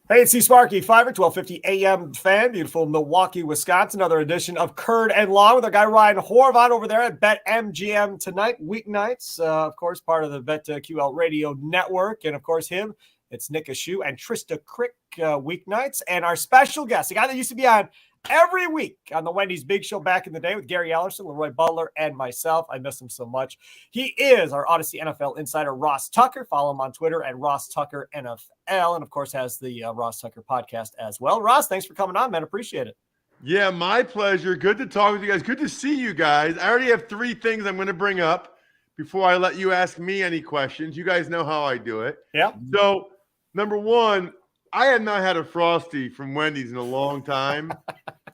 Hey, it's Sparky, Fifer, 1250 AM fan, beautiful Milwaukee, Wisconsin. Another edition of Curd and Long with our guy Ryan Horvat over there at BetMGM tonight, weeknights. Of course, part of the BetQL Radio Network. And of course, him, it's Nick Ashew and Trista Crick weeknights. And our special guest, the guy that used to be on every week on the Wendy's Big Show back in the day with Gary Ellerson, Leroy Butler, and myself. I miss him so much. He is our Audacy NFL insider, Ross Tucker. Follow him on Twitter at Ross Tucker NFL, and of course has the Ross Tucker podcast as well. Ross, thanks for coming on, man. Appreciate it. Yeah, my pleasure. Good to talk with you guys. Good to see you guys. I already have 3 things I'm going to bring up before I let you ask me any questions. You guys know how I do it. Yeah. So, number 1, I had not had a Frosty from Wendy's in a long time.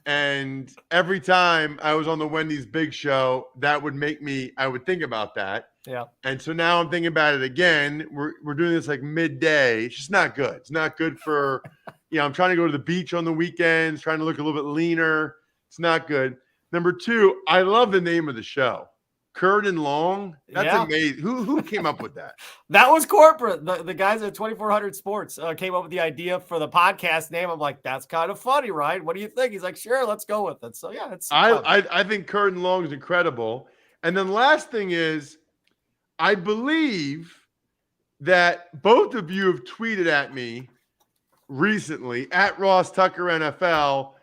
And every time I was on the Wendy's Big Show, that would make me, I would think about that. Yeah. And so now I'm thinking about it again. We're doing this like midday. It's just not good. It's not good for, I'm trying to go to the beach on the weekends, trying to look a little bit leaner. It's not good. Number 2, I love the name of the show. Curd and Long. That's amazing. Who came up with that? That was corporate. The guys at 2400 Sports came up with the idea for the podcast name. I'm like, that's kind of funny, right? What do you think? He's like, sure, let's go with it. So yeah, it's. I think Curd and Long is incredible. And then last thing is, I believe that both of you have tweeted at me recently at Ross Tucker NFL.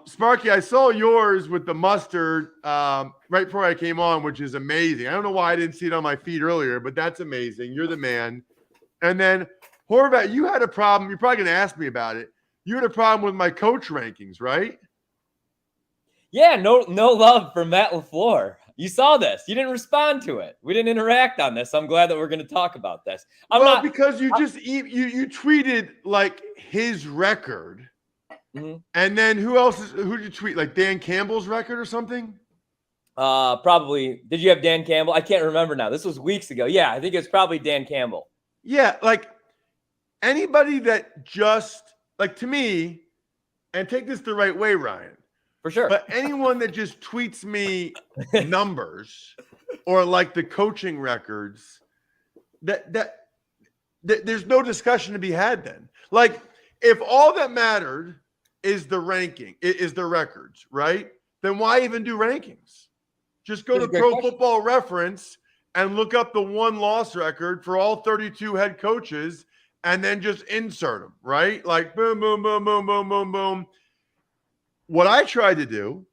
Sparky, I saw yours with the mustard right before I came on, which is amazing. I don't know why I didn't see it on my feed earlier, but that's amazing. You're the man. And then Horvat, you had a problem. You're probably going to ask me about it. You had a problem with my coach rankings, right? Yeah, no love for Matt LaFleur. You saw this. You didn't respond to it. We didn't interact on this. I'm glad that we're going to talk about this. Because you tweeted like his record. Mm-hmm. And then who did you tweet? Like Dan Campbell's record or something? Probably. Did you have Dan Campbell? I can't remember now. This was weeks ago. Yeah, I think it's probably Dan Campbell. Yeah, like anybody that just, like to me, and take this the right way, Ryan. For sure. But anyone that just tweets me numbers or like the coaching records, that there's no discussion to be had then. Like if all that mattered is the ranking, is the records, right? Then why even do rankings? Just go to Pro Football Reference and look up the 1-loss record for all 32 head coaches and then just insert them, right? Like boom, boom, boom, boom, boom, boom, boom. What I tried to do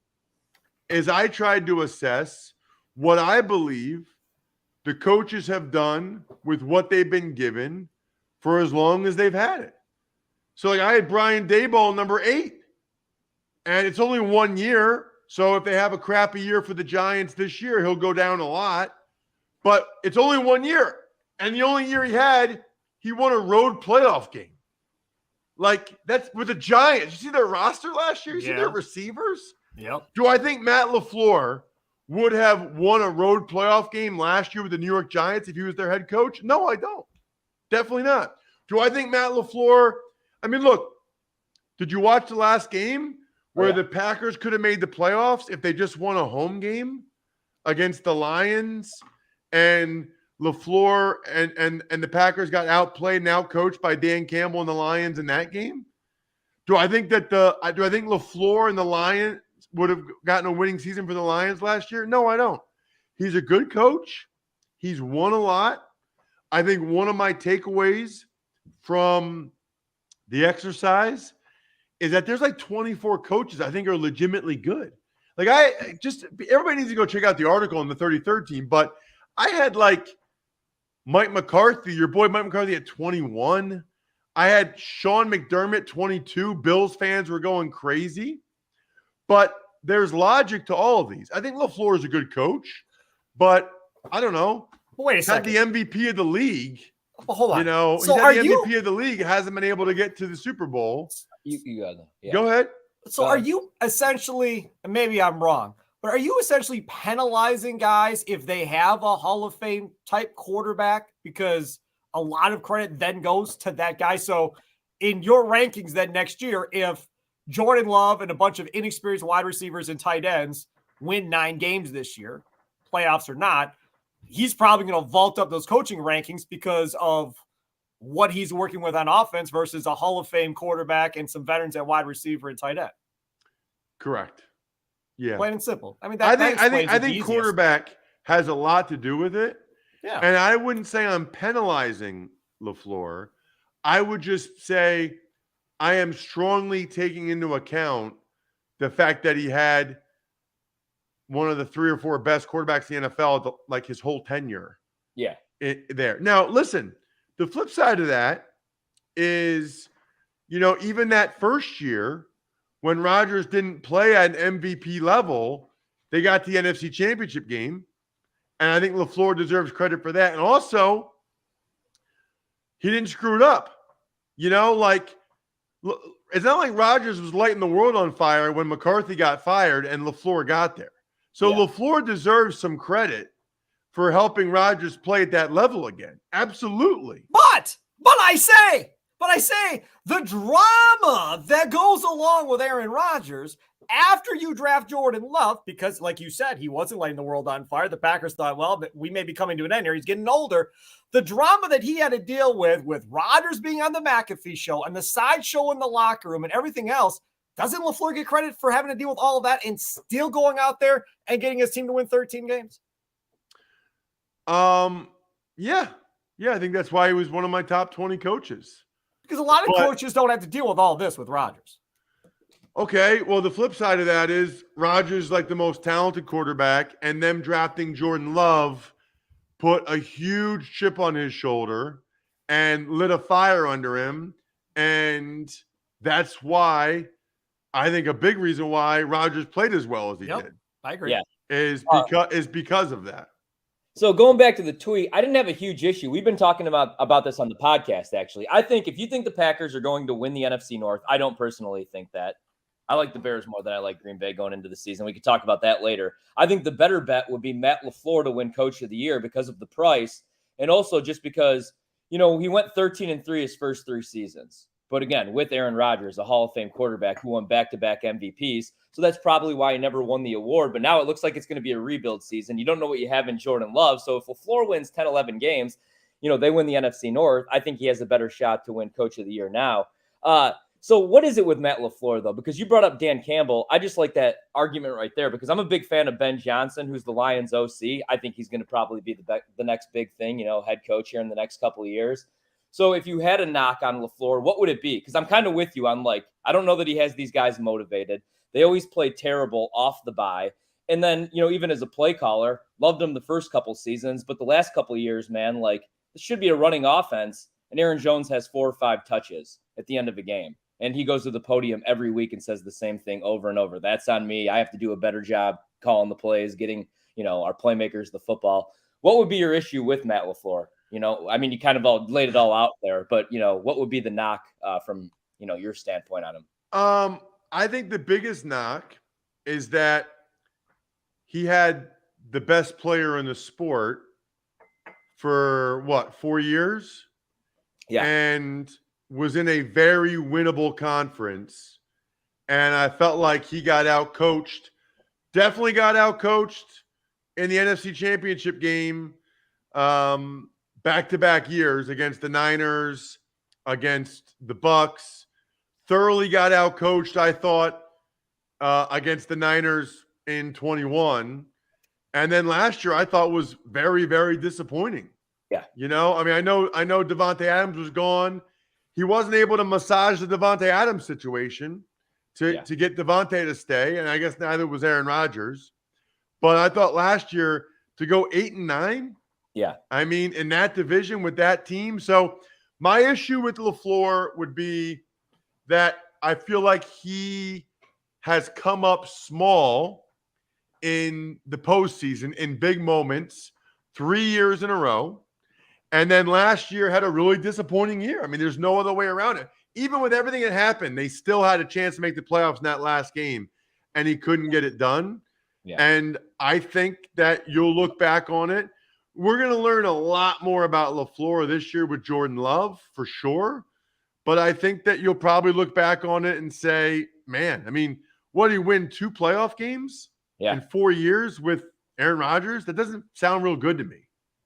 is I tried to assess what I believe the coaches have done with what they've been given for as long as they've had it. So like I had Brian Daboll number 8, and it's only 1 year. So if they have a crappy year for the Giants this year, he'll go down a lot. But it's only 1 year. And the only year he had, he won a road playoff game. Like that's with the Giants. You see their roster last year? You see their receivers? Yep. Do I think Matt LaFleur would have won a road playoff game last year with the New York Giants if he was their head coach? No, I don't. Definitely not. Do I think Matt LaFleur – I mean, look, did you watch the last game where the Packers could have made the playoffs if they just won a home game against the Lions and LaFleur and the Packers got outplayed and outcoached by Dan Campbell and the Lions in that game? Do I think LaFleur and the Lions would have gotten a winning season for the Lions last year? No, I don't. He's a good coach. He's won a lot. I think one of my takeaways from the exercise is that there's like 24 coaches I think are legitimately good. Like everybody needs to go check out the article on the 33rd team, but I had like Mike McCarthy, your boy Mike McCarthy at 21. I had Sean McDermott, 22. Bills fans were going crazy. But there's logic to all of these. I think LaFleur is a good coach, but I don't know. Wait a second. He's had the MVP of the league. Well, hold on. So he's had the MVP of the league. Hasn't been able to get to the Super Bowl. You got that. Yeah. Go ahead. So are you essentially, maybe I'm wrong, but are you essentially penalizing guys if they have a Hall of Fame type quarterback? Because a lot of credit then goes to that guy. So in your rankings then next year, if Jordan Love and a bunch of inexperienced wide receivers and tight ends win 9 games this year, playoffs or not, he's probably going to vault up those coaching rankings because of what he's working with on offense versus a Hall of Fame quarterback and some veterans at wide receiver and tight end. Correct. Yeah. Plain and simple. I mean, I think quarterback has a lot to do with it. Yeah. And I wouldn't say I'm penalizing LaFleur. I would just say I am strongly taking into account the fact that he had one of the 3 or 4 best quarterbacks in the NFL, like his whole tenure. Yeah. There. Now, listen, the flip side of that is, even that first year when Rodgers didn't play at an MVP level, they got the NFC Championship game. And I think LaFleur deserves credit for that. And also, he didn't screw it up. It's not like Rodgers was lighting the world on fire when McCarthy got fired and LaFleur got there. So LaFleur deserves some credit for helping Rodgers play at that level again. Absolutely. But I say the drama that goes along with Aaron Rodgers after you draft Jordan Love, because like you said, he wasn't lighting the world on fire. The Packers thought, well, we may be coming to an end here. He's getting older. The drama that he had to deal with Rodgers being on the McAfee show and the sideshow in the locker room and everything else, doesn't LaFleur get credit for having to deal with all of that and still going out there and getting his team to win 13 games? Yeah, I think that's why he was one of my top 20 coaches. Because a lot of coaches don't have to deal with all this with Rodgers. Okay, well, the flip side of that is Rodgers, like the most talented quarterback, and them drafting Jordan Love put a huge chip on his shoulder and lit a fire under him. And that's why I think a big reason why Rodgers played as well as he did. I agree. Yeah. Is because of that. So going back to the tweet, I didn't have a huge issue. We've been talking about this on the podcast, actually. I think if you think the Packers are going to win the NFC North, I don't personally think that. I like the Bears more than I like Green Bay going into the season. We could talk about that later. I think the better bet would be Matt LaFleur to win Coach of the Year because of the price, and also just because, he went 13-3 his first 3 seasons. But again, with Aaron Rodgers, a Hall of Fame quarterback who won back-to-back MVPs. So that's probably why he never won the award. But now it looks like it's going to be a rebuild season. You don't know what you have in Jordan Love. So if LaFleur wins 10, 11 games, they win the NFC North. I think he has a better shot to win Coach of the Year now. So what is it with Matt LaFleur, though? Because you brought up Dan Campbell. I just like that argument right there because I'm a big fan of Ben Johnson, who's the Lions OC. I think he's going to probably be the next big thing, head coach here in the next couple of years. So if you had a knock on LaFleur, what would it be? Because I'm kind of with you on I don't know that he has these guys motivated. They always play terrible off the bye. And then, even as a play caller, loved him the first couple seasons. But the last couple of years, man, this should be a running offense. And Aaron Jones has 4 or 5 touches at the end of a game. And he goes to the podium every week and says the same thing over and over. That's on me. I have to do a better job calling the plays, getting, our playmakers the football. What would be your issue with Matt LaFleur? You kind of all laid it all out there, but, what would be the knock from, your standpoint on him? I think the biggest knock is that he had the best player in the sport for 4 years? Yeah. And was in a very winnable conference. And I felt like he got outcoached, definitely got outcoached in the NFC Championship game back-to-back years against the Niners, against the Bucks. Thoroughly got outcoached, I thought, against the Niners in 21. And then last year I thought was very, very disappointing. Yeah. I know Devontae Adams was gone. He wasn't able to massage the Devontae Adams situation to get Devontae to stay, and I guess neither was Aaron Rodgers. But I thought last year to go 8-9, in that division with that team. So my issue with LaFleur would be that I feel like he has come up small in the postseason in big moments 3 years in a row. And then last year had a really disappointing year. There's no other way around it. Even with everything that happened, they still had a chance to make the playoffs in that last game, and he couldn't get it done. Yeah. And I think that you'll look back on it. We're going to learn a lot more about LaFleur this year with Jordan Love, for sure. But I think that you'll probably look back on it and say, man, what did he win 2 playoff games in 4 years with Aaron Rodgers? That doesn't sound real good to me.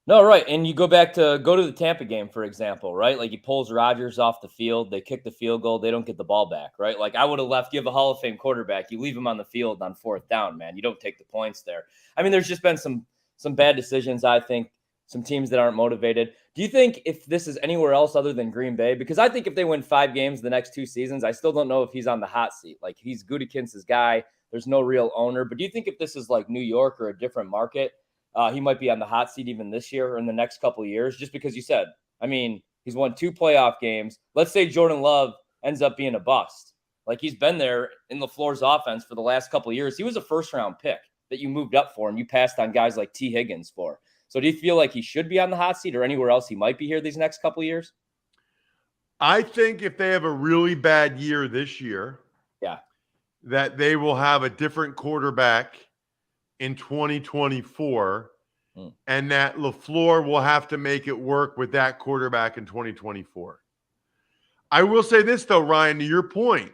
No, right. And you go to the Tampa game, for example, right? Like he pulls Rodgers off the field. They kick the field goal. They don't get the ball back, right? Like I would have left, you have a Hall of Fame quarterback. You leave him on the field on 4th down, man. You don't take the points there. I mean, there's just been some bad decisions, I think, some teams that aren't motivated. Do you think if this is anywhere else other than Green Bay? Because I think if they win 5 games the next 2 seasons, I still don't know if he's on the hot seat. Like he's Gutekunst's guy. There's no real owner. But do you think if this is like New York or a different market, he might be on the hot seat even this year or in the next couple of years, just because you said, I mean, he's won 2 playoff games. Let's say Jordan Love ends up being a bust. Like he's been there in LaFleur's offense for the last couple of years. He was a 1st-round pick that you moved up for and you passed on guys like T. Higgins for. So do you feel like he should be on the hot seat or anywhere else he might be here these next couple of years? I think if they have a really bad year this year, that they will have a different quarterback in 2024, and that LaFleur will have to make it work with that quarterback in 2024. I will say this, though, Ryan, to your point.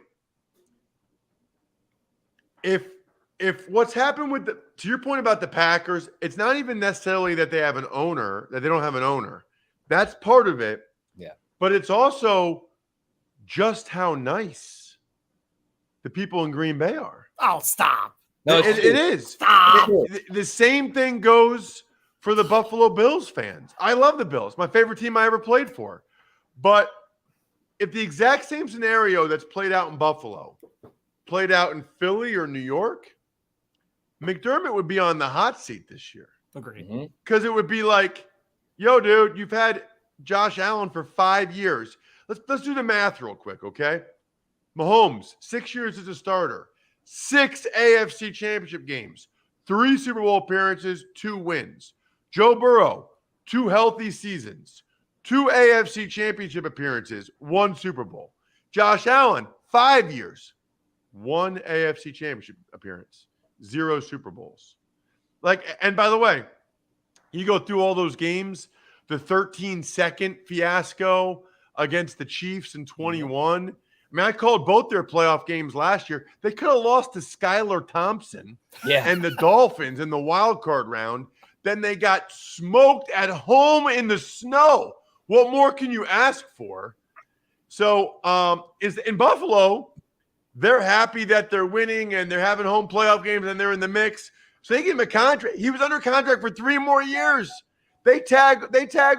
If what's happened to your point about the Packers, it's not even necessarily that they have an owner, that they don't have an owner. That's part of it. Yeah. But it's also just how nice the people in Green Bay are. Oh, stop. No, it is. Stop. The same thing goes for the Buffalo Bills fans. I love the Bills. My favorite team I ever played for. But if the exact same scenario that's played out in Buffalo played out in Philly or New York, McDermott would be on the hot seat this year. Agreed. Because it would be like, yo, dude, you've had Josh Allen for 5 years. Let's do the math real quick, okay? Mahomes, 6 years as a starter, 6 AFC championship games, 3 Super Bowl appearances, 2 wins. Joe Burrow, 2 healthy seasons, 2 AFC championship appearances, 1 Super Bowl. Josh Allen, 5 years, 1 AFC championship appearance, 0 Super Bowls. And by the way, you go through all those games, the 13-second fiasco against the Chiefs in 21. I mean, I called both their playoff games last year. They could have lost to Skylar Thompson and the Dolphins in the wild card round. Then they got smoked at home in the snow. What more can you ask for? So is in Buffalo, they're happy that they're winning and they're having home playoff games and they're in the mix. So they give him a contract. He was under contract for 3 more years. They tag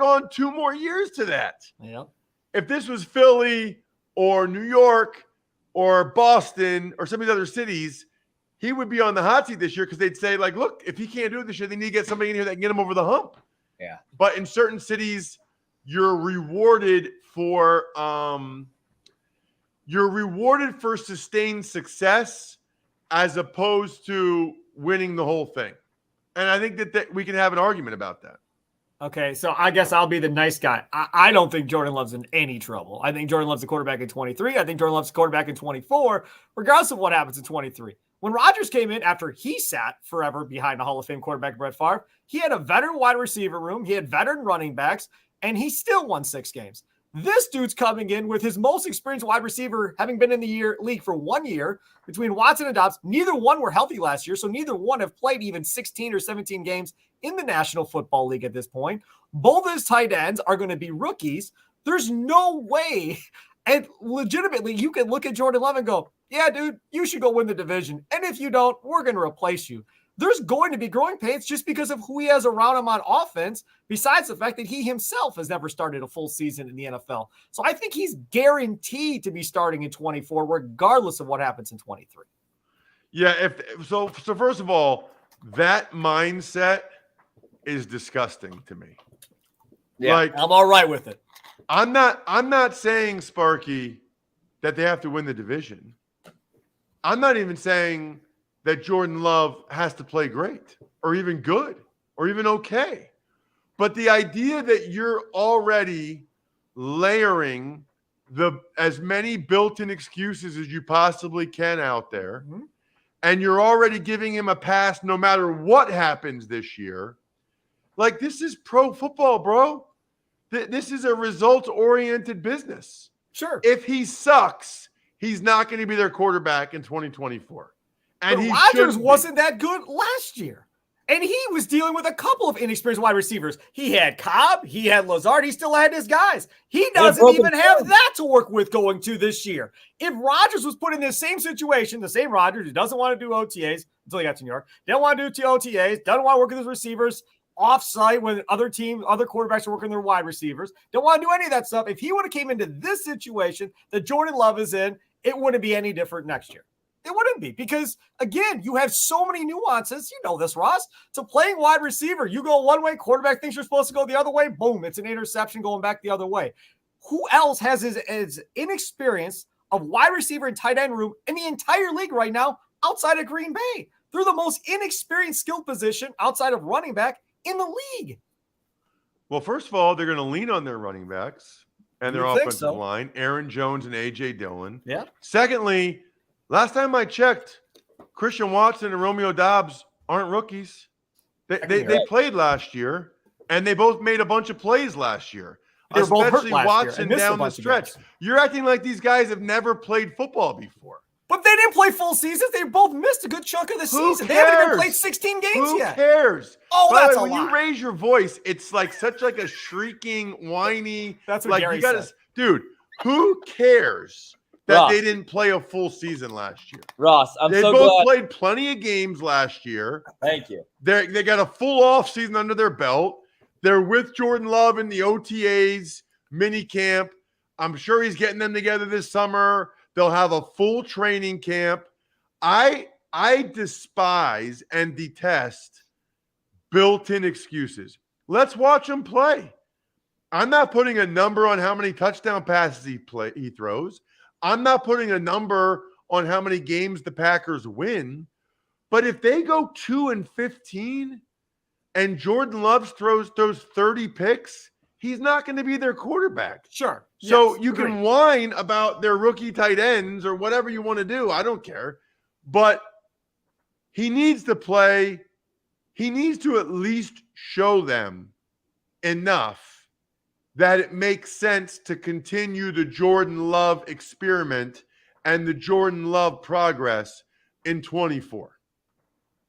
on 2 more years to that. Yeah. If this was Philly or New York or Boston or some of these other cities, he would be on the hot seat this year because they'd say, like, look, if he can't do it this year, they need to get somebody in here that can get him over the hump. Yeah. But in certain cities, you're rewarded for sustained success as opposed to winning the whole thing. And I think that we can have an argument about that. Okay, so I guess I'll be the nice guy. I don't think Jordan Love's in any trouble. I think Jordan Love's the quarterback in 23. I think Jordan Love's the quarterback in 24, regardless of what happens in 23. When Rodgers came in after he sat forever behind the Hall of Fame quarterback Brett Favre, he had a veteran wide receiver room, he had veteran running backs, and he still won 6 games. This dude's coming in with his most experienced wide receiver having been in the league for 1 year between Watson and Dobbs. Neither one were healthy last year, so neither one have played even 16 or 17 games in the National Football League at this point. Both of his tight ends are going to be rookies. There's no way, and legitimately, you can look at Jordan Love and go, yeah, dude, you should go win the division. And if you don't, we're going to replace you. There's going to be growing pains just because of who he has around him on offense, besides the fact that he himself has never started a full season in the NFL. So I think he's guaranteed to be starting in 24, regardless of what happens in 23. Yeah, so first of all, that mindset is disgusting to me. Yeah, I'm all right with it. I'm not saying, Sparky, that they have to win the division. I'm not even saying that Jordan Love has to play great or even good or even okay. But the idea that you're already layering as many built-in excuses as you possibly can out there, and you're already giving him a pass no matter what happens this year, like, this is pro football, bro. This is a results-oriented business. Sure. If he sucks, he's not going to be their quarterback in 2024. And Rodgers wasn't that good last year. And he was dealing with a couple of inexperienced wide receivers. He had Cobb, he had Lazard, he still had his guys. He doesn't even have that to work with going to this year. If Rodgers was put in this same situation, the same Rodgers who doesn't want to do OTAs until he got to New York, didn't want to do OTAs, doesn't want to work with his receivers off-site when other quarterbacks are working their wide receivers, don't want to do any of that stuff. If he would have came into this situation that Jordan Love is in, it wouldn't be any different next year. It wouldn't be because, again, you have so many nuances. You know this, Ross. To playing wide receiver, you go one way, quarterback thinks you're supposed to go the other way, boom, it's an interception going back the other way. Who else has his inexperience of wide receiver and tight end room in the entire league right now outside of Green Bay? They're the most inexperienced skill position outside of running back in the league. Well, first of all, they're going to lean on their running backs and their offensive line, Aaron Jones and A.J. Dillon. Yeah. Secondly, last time I checked, Christian Watson and Romeo Doubs aren't rookies. They played last year, and they both made a bunch of plays last year. They were both hurt especially last Watson year down the stretch. You're acting like these guys have never played football before. But they didn't play full seasons. They both missed a good chunk of the season. They haven't even played 16 games yet. Who cares? Oh, that's a lot. When you raise your voice, it's like such like a shrieking, whiny. That's what like Gary you gotta, said. Dude, who cares that they didn't play a full season last year? Ross, they both played plenty of games last year. Thank you. They got a full off season under their belt. They're with Jordan Love in the OTAs mini camp. I'm sure he's getting them together this summer. They'll have a full training camp. I despise and detest built-in excuses. Let's watch him play. I'm not putting a number on how many touchdown passes he throws. I'm not putting a number on how many games the Packers win. But if they go 2-15 and Jordan Love throws 30 picks, he's not going to be their quarterback. Sure. So you can whine about their rookie tight ends or whatever you want to do. I don't care. But he needs to play. He needs to at least show them enough that it makes sense to continue the Jordan Love experiment and the Jordan Love progress in 24.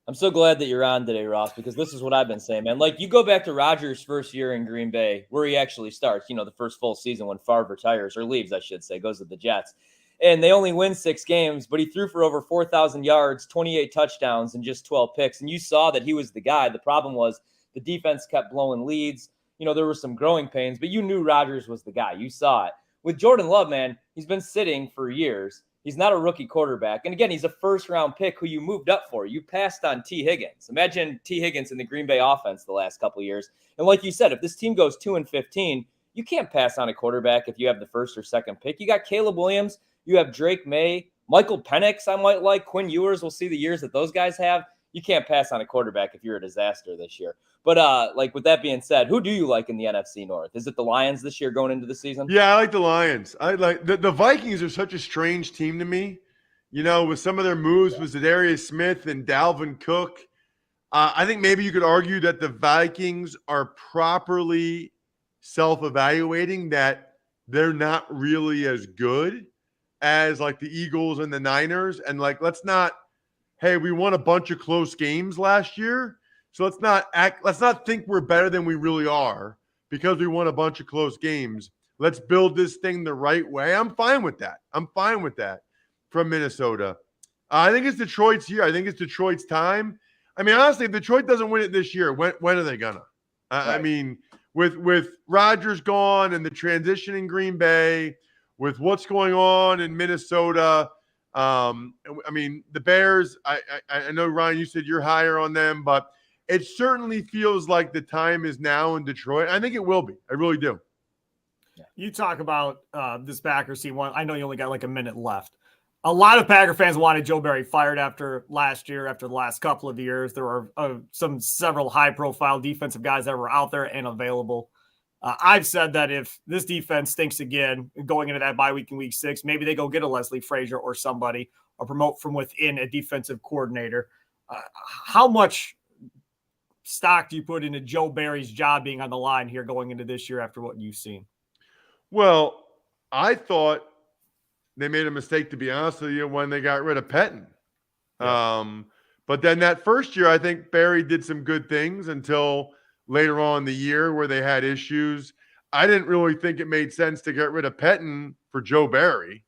I'm so glad that you're on today, Ross, because this is what I've been saying, man. Like, you go back to Rodgers' first year in Green Bay, where he actually starts, the first full season when Favre retires, or leaves, I should say, goes to the Jets. And they only win 6 games, but he threw for over 4,000 yards, 28 touchdowns, and just 12 picks. And you saw that he was the guy. The problem was the defense kept blowing leads. There were some growing pains, but you knew Rodgers was the guy. You saw it. With Jordan Love, man, he's been sitting for years. He's not a rookie quarterback. And again, he's a first-round pick who you moved up for. You passed on T. Higgins. Imagine T. Higgins in the Green Bay offense the last couple of years. And like you said, if this team goes 2-15, you can't pass on a quarterback if you have the first or second pick. You got Caleb Williams. You have Drake May. Michael Penix, I might like. Quinn Ewers, we'll see the years that those guys have. You can't pass on a quarterback if you're a disaster this year. But with that being said, who do you like in the NFC North? Is it the Lions this year going into the season? Yeah, I like the Lions. I like the Vikings are such a strange team to me. With some of their moves with Zadarius Smith and Dalvin Cook. I think maybe you could argue that the Vikings are properly self-evaluating that they're not really as good as like the Eagles and the Niners. And let's not, hey, we won a bunch of close games last year. So let's not think we're better than we really are because we won a bunch of close games. Let's build this thing the right way. I'm fine with that. From Minnesota. I think it's Detroit's year. I think it's Detroit's time. I mean, honestly, if Detroit doesn't win it this year, when are they gonna? Right. I mean, with Rodgers gone and the transition in Green Bay, with what's going on in Minnesota, I mean, the Bears, I know, Ryan, you said you're higher on them, but it certainly feels like the time is now in Detroit. I think it will be. I really do. You talk about this Packers team. I know you only got like a minute left. A lot of Packer fans wanted Joe Barry fired after last year, after the last couple of years. There were several high-profile defensive guys that were out there and available. I've said that if this defense stinks again going into that bye week in week 6, maybe they go get a Leslie Frazier or somebody or promote from within a defensive coordinator. How much stock do you put into Joe Barry's job being on the line here going into this year after what you've seen? Well, I thought they made a mistake, to be honest with you, when they got rid of Pettin. Yeah. But then that first year, I think Barry did some good things until later on in the year where they had issues. I didn't really think it made sense to get rid of Pettin for Joe Barry.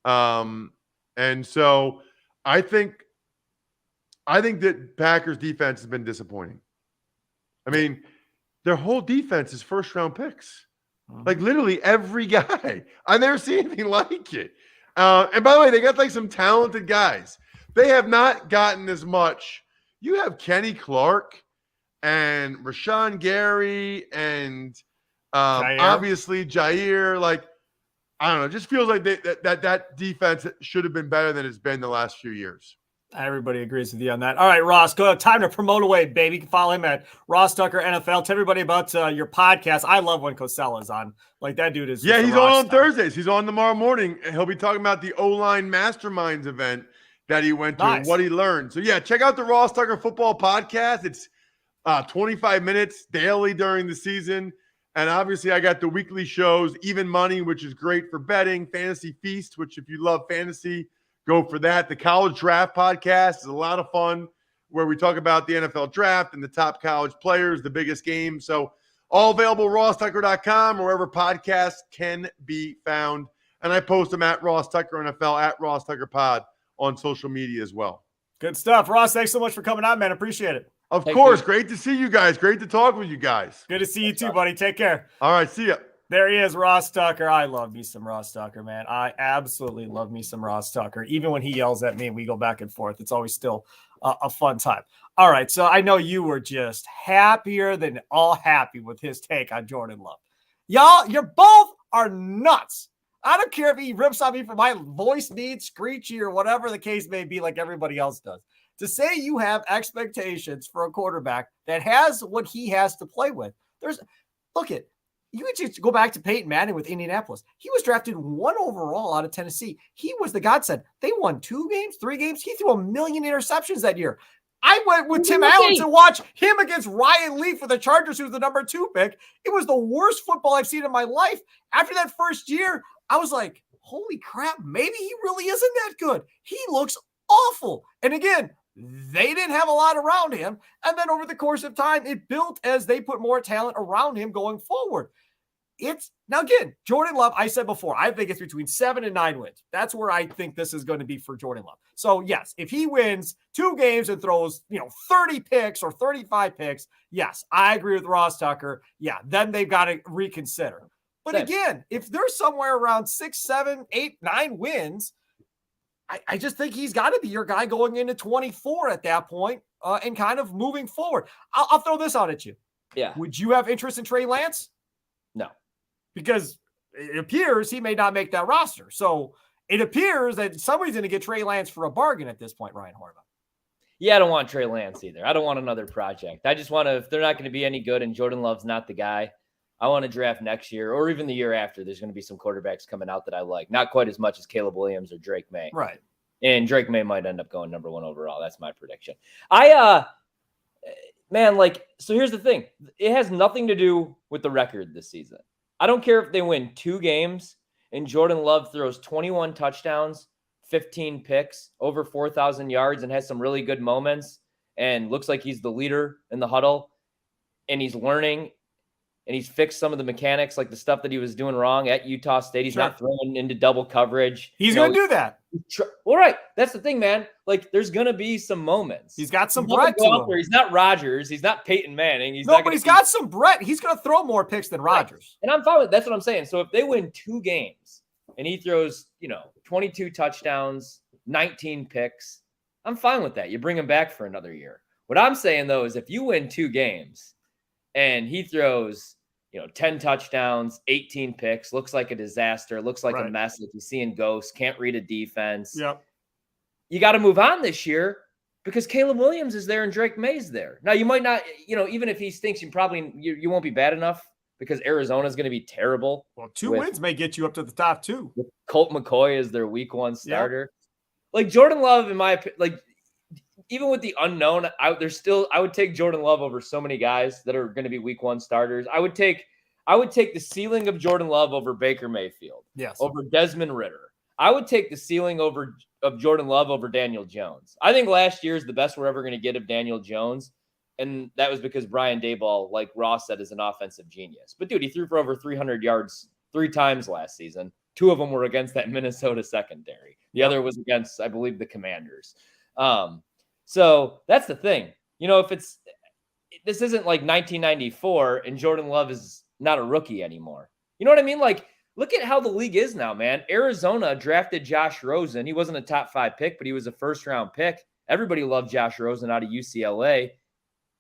And so I think that Packers defense has been disappointing. I mean, their whole defense is first-round picks. Like literally every guy. I've never seen anything like it. And by the way, they got like some talented guys. They have not gotten as much. You have Kenny Clark and Rashawn Gary and obviously Jair. Like, I don't know. It just feels like that defense should have been better than it's been the last few years. Everybody agrees with you on that. All right, Ross, go. Time to promote away, baby. You can follow him at Ross Tucker NFL. Tell everybody about your podcast. I love when Cosella's on. Like, that dude is. Yeah, he's on Thursdays. He's on tomorrow morning. And he'll be talking about the O-Line Masterminds event that he went to and what he learned. So, yeah, check out the Ross Tucker Football Podcast. It's 25 minutes daily during the season. And obviously, I got the weekly shows, Even Money, which is great for betting, Fantasy Feast, which if you love fantasy, go for that. The College Draft Podcast is a lot of fun where we talk about the NFL draft and the top college players, the biggest games. So all available at rosstucker.com or wherever podcasts can be found. And I post them at Ross Tucker NFL, at Ross Tucker Pod on social media as well. Good stuff. Ross, thanks so much for coming on, man. Appreciate it. Of course. Great to see you guys. Great to talk with you guys. Good to see you too, buddy. Take care. All right. See ya. There he is, Ross Tucker. I love me some Ross Tucker, man. I absolutely love me some Ross Tucker. Even when he yells at me and we go back and forth, it's always still a fun time. All right, so I know you were just happier than all happy with his take on Jordan Love. Y'all, you both are nuts. I don't care if he rips on me for my voice needs screechy or whatever the case may be, like everybody else does. To say you have expectations for a quarterback that has what he has to play with, you could just go back to Peyton Manning with Indianapolis. He was drafted 1 overall out of Tennessee. He was the godsend. They won 2 games, 3 games. He threw 1 million interceptions that year. I went with Tim Allen to watch him against Ryan Leaf for the Chargers, who was the number 2 pick. It was the worst football I've seen in my life. After that first year, I was like, holy crap, maybe he really isn't that good. He looks awful. And again, they didn't have a lot around him. And then over the course of time, it built as they put more talent around him going forward. Now again, Jordan Love, I said before, I think it's between 7 and 9 wins. That's where I think this is going to be for Jordan Love. So yes, if he wins 2 games and throws, 30 picks or 35 picks, yes, I agree with Ross Tucker. Yeah, then they've got to reconsider. But again, if they're somewhere around 6, 7, 8, 9 wins, I just think he's got to be your guy going into 24 at that point, and kind of moving forward. I'll throw this out at you. Yeah. Would you have interest in Trey Lance? No. Because it appears he may not make that roster. So it appears that somebody's going to get Trey Lance for a bargain at this point, Ryan Horvat. Yeah, I don't want Trey Lance either. I don't want another project. I just want to, if they're not going to be any good and Jordan Love's not the guy, I want to draft next year or even the year after. There's going to be some quarterbacks coming out that I like. Not quite as much as Caleb Williams or Drake May. Right. And Drake May might end up going number 1 overall. That's my prediction. So here's the thing. It has nothing to do with the record this season. I don't care if they win 2 games and Jordan Love throws 21 touchdowns, 15 picks, over 4,000 yards, and has some really good moments and looks like he's the leader in the huddle and he's learning and he's fixed some of the mechanics, like the stuff that he was doing wrong at Utah State. He's not throwing into double coverage. He's going to do that. All right. That's the thing, man. Like, there's going to be some moments. He's got some Brett to him. He's not Rodgers. He's not Peyton Manning. But he's got some Brett. He's going to throw more picks than Rodgers. Right. And I'm fine with it. That's what I'm saying. So if they win 2 games and he throws, 22 touchdowns, 19 picks, I'm fine with that. You bring him back for another year. What I'm saying, though, is if you win 2 games and he throws, 10 touchdowns, 18 picks, looks like a disaster, looks like a mess, like he's seeing ghosts, can't read a defense. Yep. You got to move on this year because Caleb Williams is there and Drake May's there. Now, you might not, even if he stinks, you won't be bad enough because Arizona is going to be terrible. Well, 2 wins may get you up to the top 2. Colt McCoy is their week 1 starter. Yep. Like Jordan Love, in my opinion, even with the unknown, I would take Jordan Love over so many guys that are going to be week 1 starters. I would take the ceiling of Jordan Love over Baker Mayfield. Yes. Over Desmond Ridder. I would take the ceiling of Jordan Love over Daniel Jones. I think last year is the best we're ever going to get of Daniel Jones. And that was because Brian Daboll, like Ross said, is an offensive genius. But, dude, he threw for over 300 yards 3 times last season. 2 of them were against that Minnesota secondary. The other was against, I believe, the Commanders. So that's the thing. If this isn't like 1994 and Jordan Love is not a rookie anymore. You know what I mean? Like, look at how the league is now, man. Arizona drafted Josh Rosen. He wasn't a top 5 pick, but he was a first-round pick. Everybody loved Josh Rosen out of UCLA.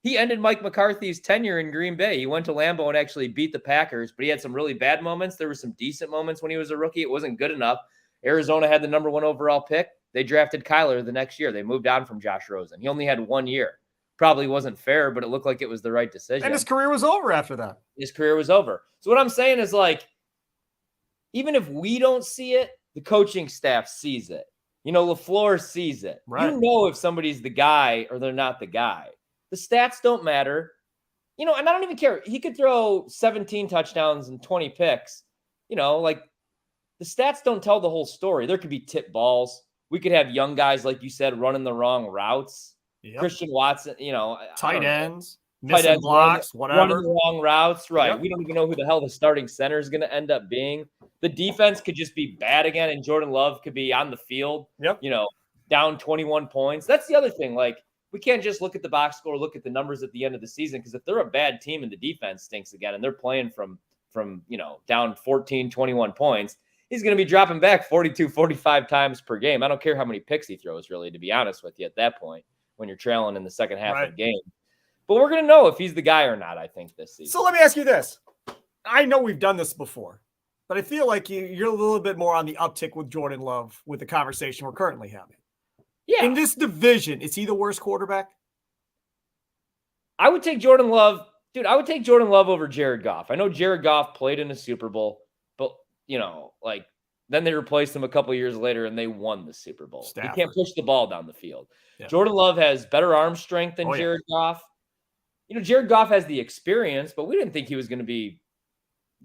He ended Mike McCarthy's tenure in Green Bay. He went to Lambeau and actually beat the Packers, but he had some really bad moments. There were some decent moments when he was a rookie. It wasn't good enough. Arizona had the number 1 overall pick. They drafted Kyler the next year. They moved on from Josh Rosen. He only had 1 year. Probably wasn't fair, but it looked like it was the right decision. And his career was over after that. His career was over. So what I'm saying is, like, even if we don't see it, the coaching staff sees it. LaFleur sees it. Right. You know if somebody's the guy or they're not the guy. The stats don't matter. And I don't even care. He could throw 17 touchdowns and 20 picks. Like, the stats don't tell the whole story. There could be tip balls. We could have young guys, like you said, running the wrong routes. Yep. Christian Watson, tight ends, tight missing ends, blocks, running whatever. the wrong routes. Right. Yep. We don't even know who the hell the starting center is going to end up being. The defense could just be bad again, and Jordan Love could be on the field, down 21 points. That's the other thing. Like, we can't just look at the box score, look at the numbers at the end of the season, because if they're a bad team and the defense stinks again and they're playing from down 14, 21 points, he's going to be dropping back 42, 45 times per game. I don't care how many picks he throws, really, to be honest with you, at that point when you're trailing in the second half of the game. But we're going to know if he's the guy or not, I think, this season. So let me ask you this. I know we've done this before, but I feel like you're a little bit more on the uptick with Jordan Love with the conversation we're currently having. Yeah. In this division, is he the worst quarterback? I would take Jordan Love. Dude, I would take Jordan Love over Jared Goff. I know Jared Goff played in a Super Bowl, but, then they replaced him a couple years later and they won the Super Bowl. Stafford. He can't push the ball down the field. Yeah. Jordan Love has better arm strength than Jared Goff. Jared Goff has the experience, but we didn't think he was going to be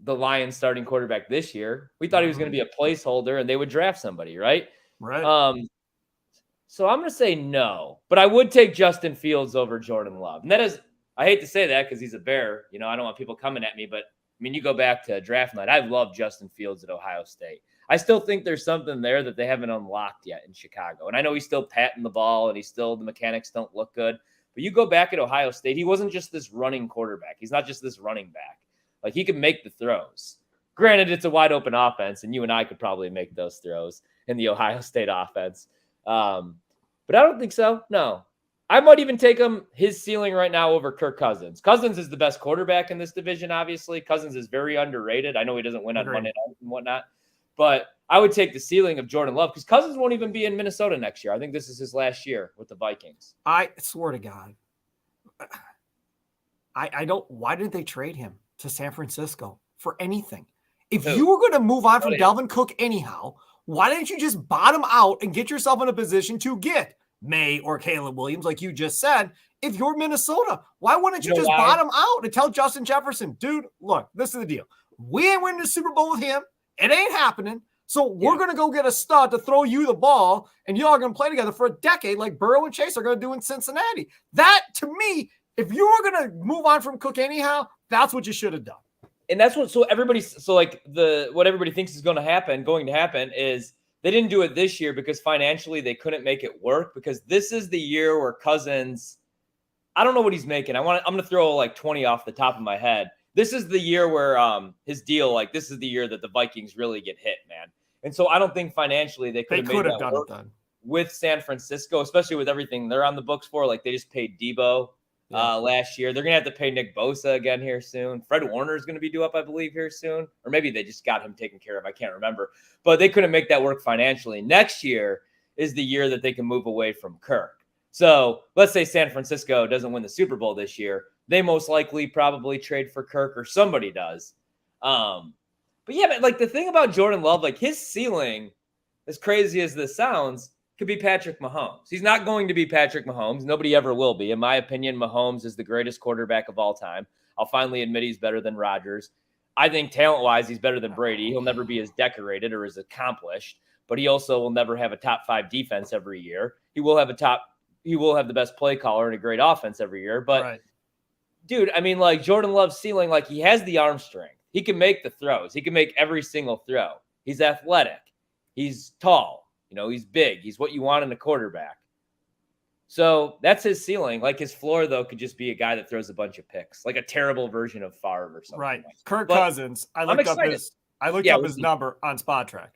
the Lions starting quarterback this year. We thought he was going to be a placeholder and they would draft somebody, right? Right. So I'm going to say no, but I would take Justin Fields over Jordan Love. And that is, I hate to say that because he's a Bear. I don't want people coming at me, but you go back to draft night. I love Justin Fields at Ohio State. I still think there's something there that they haven't unlocked yet in Chicago. And I know he's still patting the ball and the mechanics don't look good. But you go back at Ohio State, he wasn't just this running quarterback. He's not just this running back. Like, he could make the throws. Granted, it's a wide open offense, and you and I could probably make those throws in the Ohio State offense. But I don't think so. No. I might even take his ceiling right now over Kirk Cousins. Cousins is the best quarterback in this division, obviously. Cousins is very underrated. I know he doesn't win on Monday night and whatnot. But I would take the ceiling of Jordan Love because Cousins won't even be in Minnesota next year. I think this is his last year with the Vikings. I swear to God. I don't – why didn't they trade him to San Francisco for anything? If you were going to move on from Dalvin Cook anyhow, why didn't you just bottom out and get yourself in a position to get May or Caleb Williams, like you just said, if you're Minnesota? Why wouldn't you just bottom out and tell Justin Jefferson, dude, look, this is the deal. We ain't winning the Super Bowl with him. It ain't happening. So we're going to go get a stud to throw you the ball, and y'all are going to play together for a decade like Burrow and Chase are going to do in Cincinnati. That, to me, if you were going to move on from Cook anyhow, that's what you should have done. And that's what, what everybody thinks is going to happen is they didn't do it this year because financially they couldn't make it work, because this is the year where Cousins, I don't know what he's making. I'm going to throw like 20 off the top of my head. This is the year where his deal, this is the year that the Vikings really get hit, man. And so I don't think financially they could have made that work with San Francisco, especially with everything they're on the books for. Like, they just paid Debo last year. They're going to have to pay Nick Bosa again here soon. Fred Warner is going to be due up, I believe, here soon. Or maybe they just got him taken care of. I can't remember. But they couldn't make that work financially. Next year is the year that they can move away from Kirk. So let's say San Francisco doesn't win the Super Bowl this year. They most likely probably trade for Kirk, or somebody does. But yeah, but the thing about Jordan Love, his ceiling, as crazy as this sounds, could be Patrick Mahomes. He's not going to be Patrick Mahomes. Nobody ever will be. In my opinion, Mahomes is the greatest quarterback of all time. I'll finally admit he's better than Rodgers. I think talent-wise, he's better than Brady. He'll never be as decorated or as accomplished. but he also will never have a top 5 defense every year. He will have the best play caller and a great offense every year. But Right. dude, I mean, like Jordan Love's ceiling, like he has the arm strength. He can make the throws. He can make every single throw. He's athletic. He's tall. He's big. He's what you want in a quarterback. So that's his ceiling. Like his floor, though, could just be a guy that throws a bunch of picks, like a terrible version of Favre or something. Right. Like Kirk but Cousins. I looked up his see. number on Spot Track.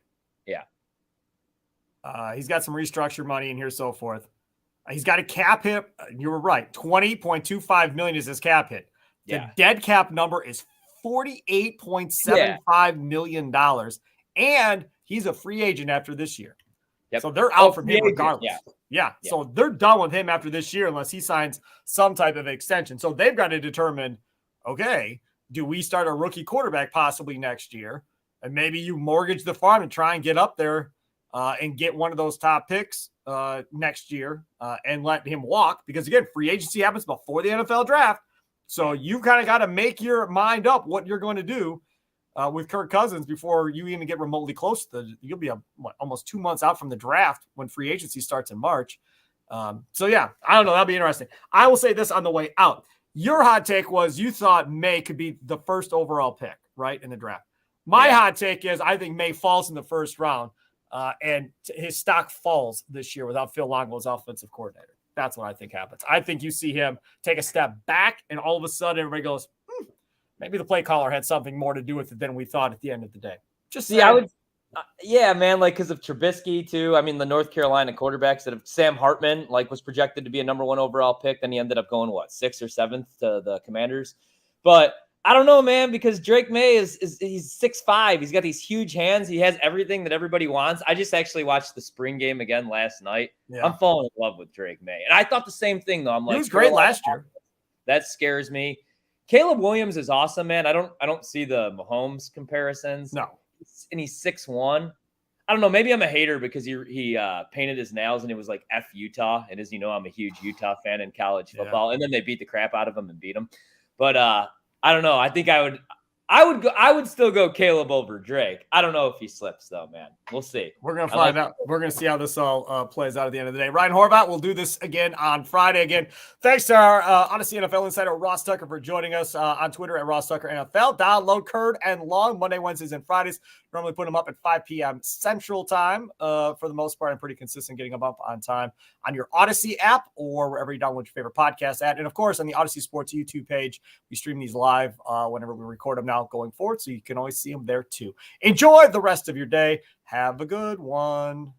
Yeah. He's got some restructure money in here, so forth. He's got a cap hit. You were right. $20.25 million is his cap hit. The dead cap number is $48.75 million. And he's a free agent after this year. Yep. So they're out from him regardless. Yeah. So they're done with him after this year unless he signs some type of extension. So they've got to determine, okay, do we start a rookie quarterback possibly next year? And maybe you mortgage the farm and try and get up there and get one of those top picks next year and let him walk. Because, again, free agency happens before the NFL draft. So you've kind of got to make your mind up what you're going to do with Kirk Cousins before you even get remotely close to you'll be almost 2 months out from the draft when free agency starts in March. So yeah, I don't know. That'll be interesting. I will say this on the way out. Your hot take was you thought May could be the first overall pick, right, in the draft. My hot take is I think May falls in the first round and his stock falls this year without Phil Longo as offensive coordinator. That's what I think happens. I think you see him take a step back and all of a sudden everybody goes, maybe the play caller had something more to do with it than we thought at the end of the day. Just see, I would, man, like because of Trubisky too. I mean, the North Carolina quarterbacks that have Sam Hartman was projected to be a number 1 overall pick, then he ended up going 6th or 7th to the Commanders. But I don't know, man, because Drake May he's 6'5". He's got these huge hands. He has everything that everybody wants. I just actually watched the spring game again last night. Yeah. I'm falling in love with Drake May, and I thought the same thing though. I'm like, he was great last year. That scares me. Caleb Williams is awesome, man. I don't see the Mahomes comparisons. No. And he's 6'1". I don't know. Maybe I'm a hater because he painted his nails and it was like F Utah. And as you know, I'm a huge Utah fan in college football. And then they beat the crap out of him and beat him. But I don't know. I think I would still go Caleb over Drake. I don't know if he slips though, man. We'll see. We're going to find out. We're going to see how this all plays out at the end of the day. Ryan Horvat will do this again on Friday. Again, thanks to our Audacy NFL insider Ross Tucker for joining us on Twitter at Ross Tucker NFL. Download Curd and Long Monday, Wednesdays, and Fridays. Normally put them up at 5 p.m. Central Time. For the most part, I'm pretty consistent getting them up on time on your Audacy app or wherever you download your favorite podcast at. And, of course, on the Audacy Sports YouTube page, we stream these live whenever we record them now going forward, so you can always see them there too. Enjoy the rest of your day. Have a good one.